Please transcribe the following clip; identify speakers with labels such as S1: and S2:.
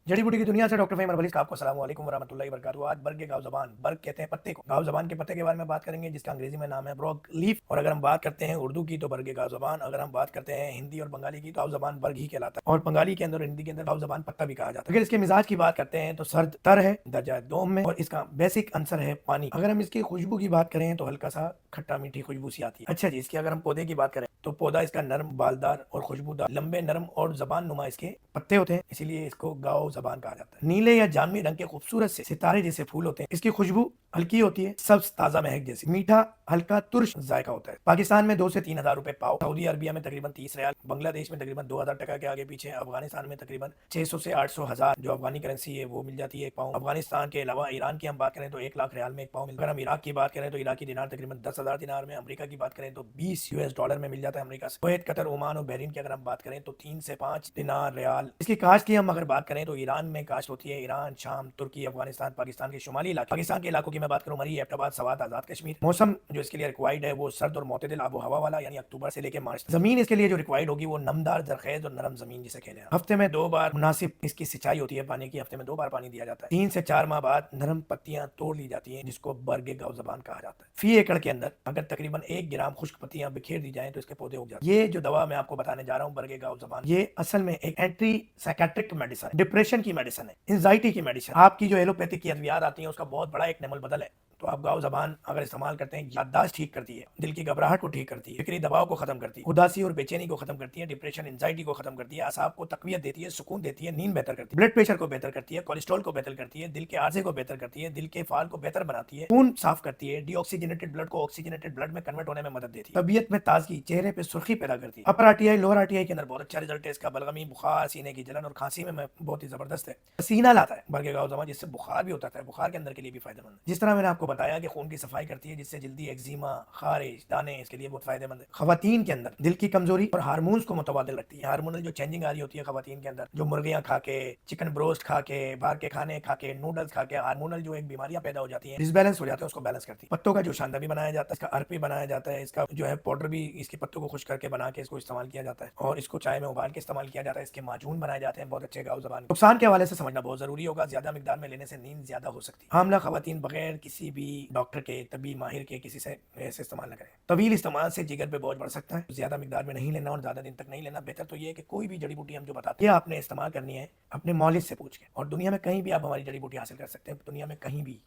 S1: जड़ी बूटी की दुनिया से डॉक्टर फहीम अरवली का आपको अस्सलाम वालेकुम वरहमतुल्लाहि वबरकातुहू। आज बर्ग के गाँव ज़बान, बर्ग कहते हैं पत्ते को, गाँव ज़बान के पत्ते के बारे में बात करेंगे जिसका अंग्रेजी में नाम है ब्रोक लीफ। और अगर हम बात करते हैं उर्दू की तो बर्ग के गाँव ज़बान, अगर हम बात करते हैं हिंदी और बंगाली की तो गाँव ज़बान बर्ग ही कहलाता है। और बंगाली के अंदर हिंदी के अंदर गाँव ज़बान पत्ता भी कहा जाता है। अगर इसके मिजाज की बात करते हैं तो सर्द तर है, दर्जा दोम में, और इसका बेसिक आंसर है पानी। अगर हम इसकी खुशबू की बात करें तो हल्का सा खट्टा मीठी खुशबू सी आती है। अच्छा जी, इसकी अगर हम पौधे की बात करें तो पौधा इसका नरम, बालदार और खुशबूदार, लंबे, नरम और जबान नुमा इसके पत्ते होते हैं, इसीलिए इसको गाँव ज़बान कहा जाता है। नीले या जामुनी रंग के खूबसूरत से सितारे जैसे फूल होते हैं। इसकी खुशबू हल्की होती है, सब्ज ताजा महक जैसी, मीठा हल्का तुर्श जायका होता है। पाकिस्तान में 2 से 3 हज़ार रुपए पाव, सऊदी अरबिया में तकरीबन 30 रियाल, बांग्लादेश में तकरीबन 2000 टका के आगे पीछे, अफगानिस्तान में तकरीबन 600 से 800 हजार जो अफगानी करेंसी है वो मिल जाती है एक पाव। अफगानिस्तान के अलावा ईरान की हम बात करें तो 1 लाख रियाल में एक पाव मिलता है। अगर हम इराक की बात करें तो इराकी दिनार तकरीबन 10,000 दिनार में, अमेरिका की बात करें तो 20 यूएस डॉलर में मिल जाता है अमेरिका से। कुवैत, कतर, ओमान और बहरीन की अगर हम बात करें तो 3 से 5 दिनार रियाल। इसकी काश्त की हम अगर बात करें तो ईरान में काश्त होती है, ईरान, शाम, तुर्की, अफगानिस्तान, पाकिस्तान के शुमाली इलाके। पाकिस्तान के इलाकों की मैं बात करूं, मरी, एबटाबाद, सवात, आजाद कश्मीर। मौसम जो इसके लिए रिक्वायर्ड है वो सर्द और मोतदिल आबो हवा वाला, यानी अक्टूबर से लेकर मार्च। जमीन इसके लिए जो रिक्वायर्ड होगी वो नमदार, जरखेज और नरम जमीन जिसे कहते हैं। हफ्ते में 2 बार मुनासिब इसकी सिंचाई होती है पानी की, हफ्ते में 2 बार पानी दिया जाता है। 3 से 4 माह बाद नरम पत्तियां तोड़ ली जाती हैं जिसको बर्ग गाँव ज़बान कहा जाता है। फी एकड़ के अंदर अगर तकरीबन 1 ग्राम खुश्क पत्तियां बिखेर दी जाए तो इसके पौधे उग जाते हैं। ये जो दवा मैं आपको बताने जा रहा हूँ बर्ग गाँव ज़बान, ये असल में एक एंटी साइकेट्रिक मेडिसिन, डिप्रेशन की मेडिसिन है, एंजाइटी की मेडिसिन। आपकी जो एलोपैथिक की अद्वियात आती है उसका बहुत बड़ा एक नेमल बदल है। तो आप गाँव ज़बान अगर इस्तेमाल करते हैं, याददाश्त ठीक करती है, दिल की घबराहट को ठीक करती है, फिक्री दबाव को खत्म करती है, उदासी और बेचैनी को खत्म करती है, डिप्रेशन एंजाइटी को खत्म करती है, असाब को तकवियत देती है, सुकून देती है, नींद बेहतर करती है, ब्लड प्रेशर को बेहतर करती है, कोलेस्ट्रॉल को बेहतर करती है, दिल के आर्जे को बेहतर करती है, दिल के फाल को बेहतर बनाती है, खून साफ करती है, डीऑक्सीजनेटेड ब्लड को ऑक्सीजनेटेड ब्लड में कन्वर्ट होने में मदद देती है, तबीयत में ताजगी, चेहरे पे सुर्खी पैदा करती है। अपर आरटीआई, लोअर आरटीआई के अंदर बहुत अच्छा रिजल्ट है इसका। बलगमी, बुखार, सीने की जलन और खांसी में बहुत ही जबरदस्त है। पसीना लाता है बर्ग गाँव ज़बान, जिससे बुखार भी होता है, बुखार के अंदर के लिए भी फायदेमंद है। जिस तरह मैंने आपको बताया कि खून की सफाई करती है जिससे जल्दी एक्जिमा, खारिश, दाने इसके लिए बहुत फायदेमंद है। खवातीन के अंदर दिल की कमजोरी और हार्मोन्स को मुतबादिल रखती है। हार्मोनल जो चेंजिंग आ रही होती है खवातीन के अंदर, जो मुर्गियां खा के, चिकन ब्रोस्ट खा के, बाहर के खाने खा के, नूडल्स खा के, हार्मोनल जो एक बीमारियां पैदा हो जाती है, डिसबैलेंस हो जाते हैं, उसको बैलेंस करती है। पत्तों का जो शांदा भी बनाया जाता है, इसका अर्क भी बनाया जाता है, इसका जो है पाउडर भी, इसके पत्तों को खुश करके बना के इसको इस्तेमाल किया जाता है और इसको चाय में उबाल के इस्तेमाल किया जाता है। इसके माजून बनाए जाते हैं बहुत अच्छे गाँव ज़बान। नुकसान के हवाले से समझना बहुत जरूरी होगा, ज्यादा मिकदार में लेने से नींद ज्यादा हो सकती है। हामला खवातीन बगैर किसी भी डॉक्टर के, तबी माहिर के किसी से ऐसे इस्तेमाल न करें। तवील इस्तेमाल से जिगर पे बोझ बढ़ सकता है, ज्यादा मिकदार में नहीं लेना और ज्यादा दिन तक नहीं लेना। बेहतर तो ये है कि कोई भी जड़ी बूटी हम जो बताते हैं आपने इस्तेमाल करनी है अपने मौलिद से पूछ के, और दुनिया में कहीं भी आप हमारी जड़ी बूटी हासिल कर सकते हैं, दुनिया में कहीं भी।